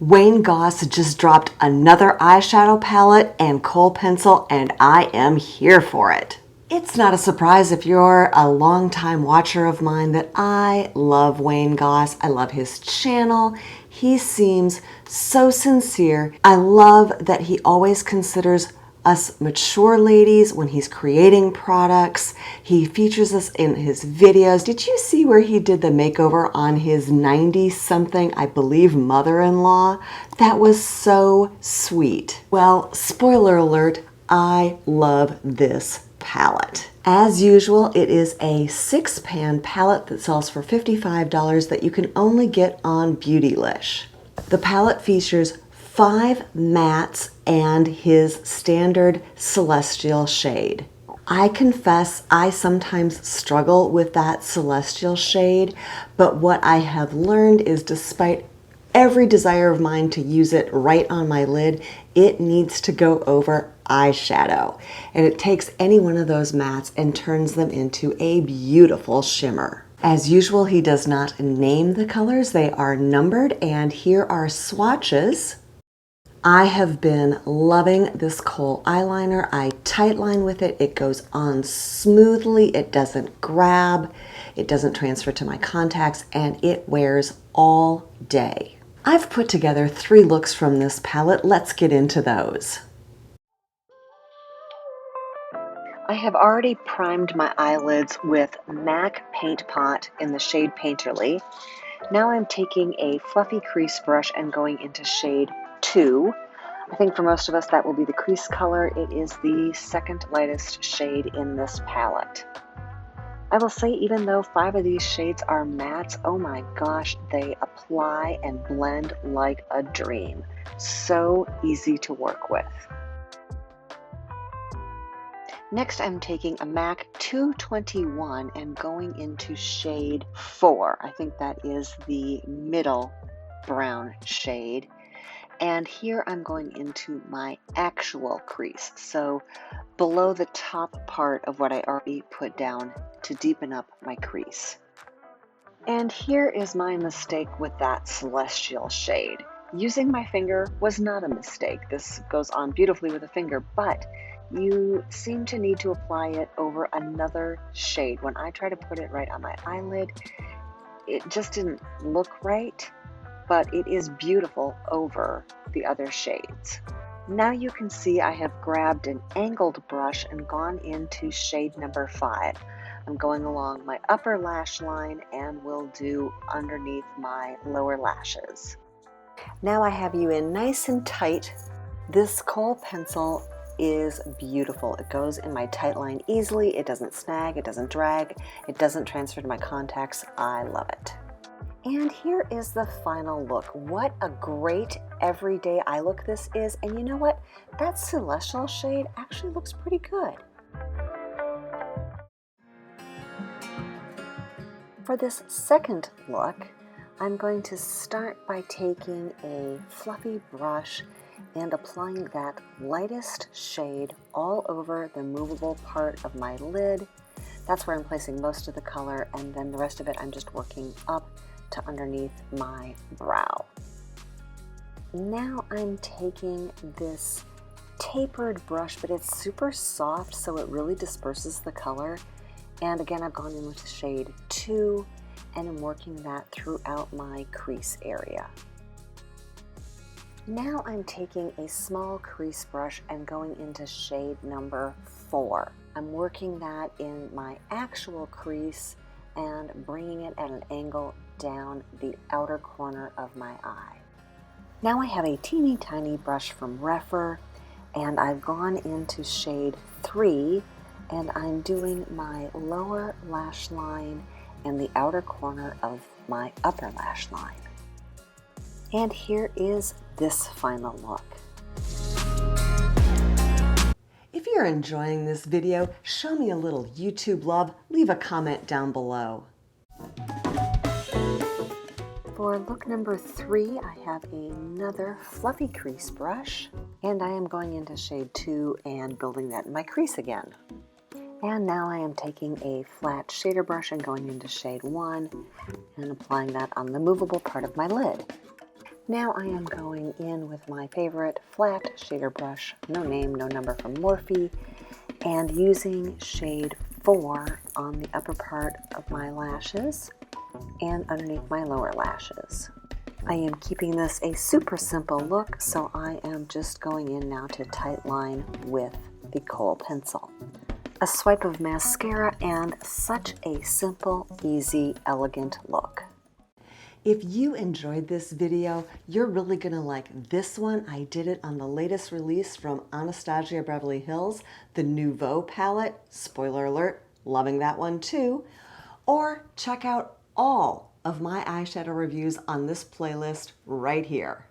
Wayne Goss just dropped another eyeshadow palette and kohl pencil, and I am here for it. It's not a surprise if you're a longtime watcher of mine that I love Wayne Goss. I love his channel. He seems so sincere. I love that he always considers us mature ladies when he's creating products. He features us in his videos. Did you see where he did the makeover on his 90-something, I believe, mother-in-law? That was so sweet. Well, spoiler alert, I love this palette. As usual, it is a 6-pan palette that sells for $55 that you can only get on Beautylish. The palette features 5 mattes and his standard celestial shade. I confess I sometimes struggle with that celestial shade, but what I have learned is despite every desire of mine to use it right on my lid, it needs to go over eyeshadow. And it takes any one of those mattes and turns them into a beautiful shimmer. As usual, he does not name the colors. They are numbered, and here are swatches. I have been loving this kohl eyeliner. I tightline with it. It goes on smoothly. It doesn't grab. It doesn't transfer to my contacts, and it wears all day. I've put together 3 looks from this palette. Let's get into those. I have already primed my eyelids with MAC Paint Pot in the shade Painterly. Now I'm taking a fluffy crease brush and going into shade 2. I think for most of us that will be the crease color. It is the second lightest shade in this palette. I will say even though 5 of these shades are mattes, oh my gosh, they apply and blend like a dream. So easy to work with. Next, I'm taking a MAC 221 and going into shade 4. I think that is the middle brown shade. And here I'm going into my actual crease, so below the top part of what I already put down to deepen up my crease. And here is my mistake with that celestial shade. Using my finger was not a mistake. This goes on beautifully with a finger, but you seem to need to apply it over another shade. When I try to put it right on my eyelid, it just didn't look right. But it is beautiful over the other shades. Now you can see I have grabbed an angled brush and gone into shade number 5. I'm going along my upper lash line and will do underneath my lower lashes. Now I have you in nice and tight. This kohl pencil is beautiful. It goes in my tight line easily. It doesn't snag, it doesn't drag, it doesn't transfer to my contacts. I love it. And here is the final look. What a great everyday eye look this is. And you know what? That celestial shade actually looks pretty good. For this second look, I'm going to start by taking a fluffy brush and applying that lightest shade all over the movable part of my lid. That's where I'm placing most of the color, and then the rest of it I'm just working up to underneath my brow. Now I'm taking this tapered brush, but it's super soft, so it really disperses the color. And again, I've gone in with shade 2 and I'm working that throughout my crease area. Now I'm taking a small crease brush and going into shade number 4. I'm working that in my actual crease and bringing it at an angle down the outer corner of my eye. Now I have a teeny tiny brush from Refer, and I've gone into shade 3, and I'm doing my lower lash line and the outer corner of my upper lash line. And here is this final look. If you're enjoying this video, show me a little YouTube love. Leave a comment down below. For look number 3, I have another fluffy crease brush, and I am going into shade 2 and building that in my crease again. And now I am taking a flat shader brush and going into shade 1 and applying that on the movable part of my lid. Now I am going in with my favorite flat shader brush, no name, no number from Morphe, and using shade 4 on the upper part of my lashes and underneath my lower lashes. I am keeping this a super simple look, so I am just going in now to tight line with the kohl pencil. A swipe of mascara and such a simple, easy, elegant look. If you enjoyed this video, you're really gonna like this one. I did it on the latest release from Anastasia Beverly Hills, the Nouveau palette. Spoiler alert, loving that one too. Or check out all of my eyeshadow reviews on this playlist right here.